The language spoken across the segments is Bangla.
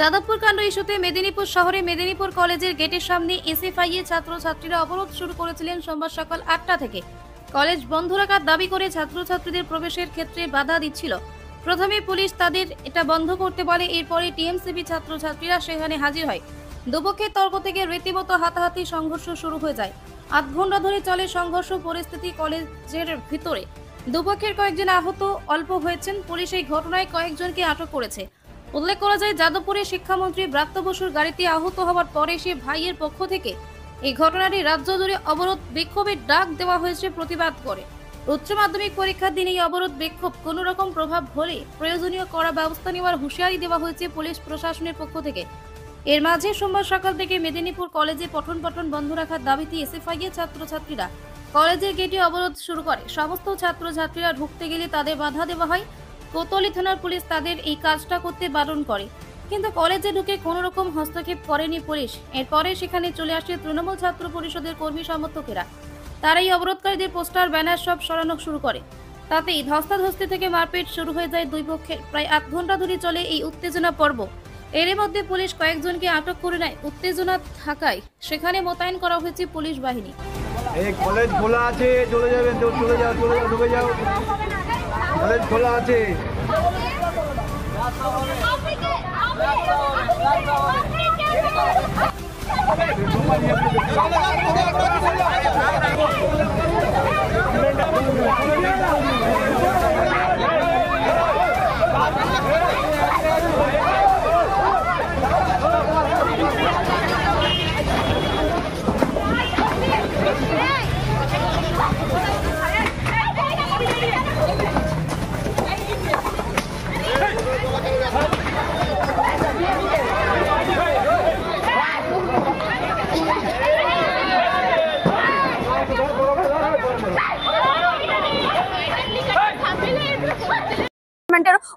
যাদবপুর কাণ্ড ইস্যুতে মেদিনীপুর শহরে মেদিনীপুর কলেজের গেটের সামনে এসএফআই ছাত্রছাত্রীরা অবরোধ শুরু করেছিলেন সোমবার সকাল 8টা থেকে। কলেজ বন্ধ রাখার দাবি করে ছাত্রছাত্রীদের প্রবেশের ক্ষেত্রে বাধা দিচ্ছিল। প্রথমে পুলিশ তাদের এটা বন্ধ করতে বলে, এরপরে টিএমসিপি ছাত্রছাত্রীরা সেখানে হাজির হয়। দুপক্ষের তর্ক থেকে রীতিমতো হাতাহাতি সংঘর্ষ শুরু হয়ে যায়। 8 ঘন্টা ধরে চলে সংঘর্ষ পরিস্থিতি কলেজের ভিতরে। দুপক্ষের কয়েকজন আহত অল্প হয়েছেন। পুলিশ এই ঘটনায় কয়েকজনকে আটক করেছে। উল্লেখ করা যায়, যাদবপুরের শিক্ষামন্ত্রী ব্রাত্য বসুর গাড়িতে আহত হওয়ার পরে সে ভাইয়ের পক্ষ থেকে এই ঘটনাটি রাজ্য জুড়ে অবরোধ বিক্ষোভের ডাক দেওয়া হয়েছে প্রতিবাদ করে। উচ্চ মাধ্যমিক পরীক্ষার দিন এই অবরোধ বিক্ষোভ কোনো রকম প্রভাব হলে প্রয়োজনীয় কড়া ব্যবস্থা নেওয়ার হুঁশিয়ারি দেওয়া হয়েছে পুলিশ প্রশাসনের পক্ষ থেকে। এর মাঝে সোমবার সকাল থেকে মেদিনীপুর কলেজে পঠন বন্ধ রাখার দাবিতে এসএফআই এর ছাত্রছাত্রীরা কলেজের গেটে অবরোধ শুরু করে। সমস্ত ছাত্রছাত্রীরা ঢুকতে গেলে তাদের বাধা দেওয়া হয়। কোতোয়ালি থানার পুলিশ তাদের এই কাজটা করতে বারণ করে, কিন্তু কলেজে ঢুকে কোনো রকম হস্তক্ষেপ করেনি পুলিশ। এরপরে সেখানে চলে আসে তৃণমূল ছাত্র পরিষদের কর্মী সমর্থকেরা। তারা এই অবরোধকারীদের পোস্টার ব্যানার সব সরানো শুরু করে। তাতেই ধস্তাধস্তি থেকে মারপিট শুরু হয়ে যায় দুই পক্ষের। প্রায় 8 ঘন্টা ধরে চলে এই উত্তেজনা পর্ব। এর মধ্যে পুলিশ কয়েকজনকে আটক করে নেয়। উত্তেজনা থাকায় সেখানে মোতায়েন করা হয়েছে পুলিশ বাহিনী। এই কলেজ খোলা আছে, চলে যাবেন, চলে যাও, ঢুকে যাও। কলেজ খোলা আছে।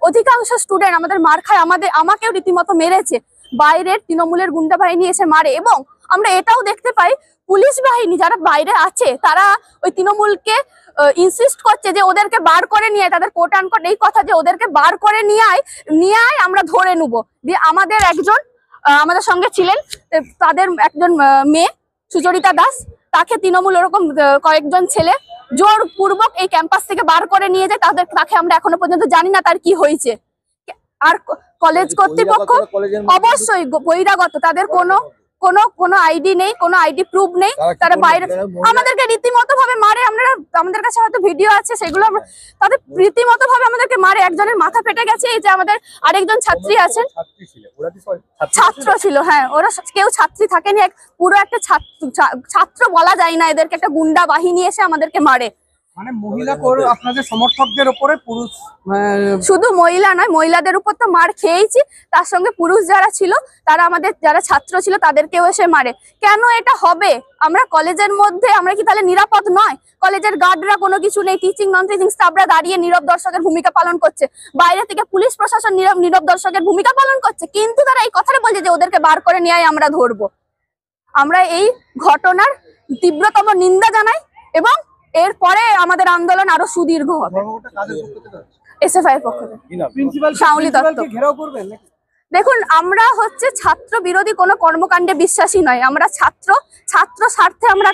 অধিকাংশ স্টুডেন্ট আমাদের মার খায়, আমাকেও রীতিমতো মেরেছে। বাইরের তৃণমূলের গুন্ডা বাহিনী এসে মারে, এবং আমরা এটাও দেখতে পাই পুলিশ বাহিনী যারা বাইরে আছে তারা ওই তৃণমূলকে ইনসিস্ট করছে যে ওদেরকে বার করে নিয়ে তাদের কোট আনকোট এই কথা যে ওদেরকে বার করে নিয়ে আয় আমরা ধরে নেবো। দিয়ে আমাদের একজন আমাদের সঙ্গে ছিলেন, তাদের একজন মেয়ে সুচরিতা দাস, তাকে তৃণমূল ওরকম কয়েকজন ছেলে জোরপূর্বক এই ক্যাম্পাস থেকে বার করে নিয়ে যায়। তাকে আমরা এখনো পর্যন্ত জানি না তার কি হয়েছে। আর কলেজ কর্তৃপক্ষ অবশ্যই বহিরাগত, তাদের কোনো আইডি নেই, কোনো আইডি প্রুফ নেই। তারা বাইরে আমাদেরকে রীতিমতো ভাবে মারে। আমাদের কাছে হয়তো ভিডিও আছে, সেগুলো তাদের রীতিমতো ভাবে আমাদেরকে মারে। একজনের মাথা ফেটে গেছে। এই যে আমাদের আরেকজন ছাত্রী আছেন, ছাত্র ছিল, হ্যাঁ, ওরা কেউ ছাত্রী থাকেনি, পুরো একটা ছাত্র বলা যায় না, এদেরকে একটা গুন্ডা বাহিনী এসে আমাদেরকে মারে। মানে মহিলা আপনাদের সমর্থকদের উপরে পুরুষ, শুধু মহিলা নয়, মহিলাদের উপর তো মার খেয়েছি, তার সঙ্গে পুরুষ যারা ছিল তারা আমাদের যারা ছাত্র ছিল তাদেরকেও এসে মারে। কেন এটা হবে? আমরা কলেজের মধ্যে আমরা কি তাহলে নিরাপদ নয়? কলেজের গার্ডরা কোনো কিছু নেই, টিচিং নন টিচিং স্টাফরা দাঁড়িয়ে নীরব দর্শকের ভূমিকা পালন করছে, বাইরে থেকে পুলিশ প্রশাসন নীরব দর্শকের ভূমিকা পালন করছে, কিন্তু তারা এই কথাটা বলছে যে ওদেরকে বার করে নিয়ে আমরা ধরবো। আমরা এই ঘটনার তীব্রতম নিন্দা জানাই, এবং এরপরে আমাদের আন্দোলন আরো সুদীর্ঘ হবে। এসএফআই এর পক্ষ থেকে শাওলি দত্ত ঘেরাও করবেন। দেখুন, আমরা ছাত্র বিরোধী কোনো কর্মকাণ্ডে বিশ্বাসী নয়। আমরা ছাত্র স্বার্থে আমরা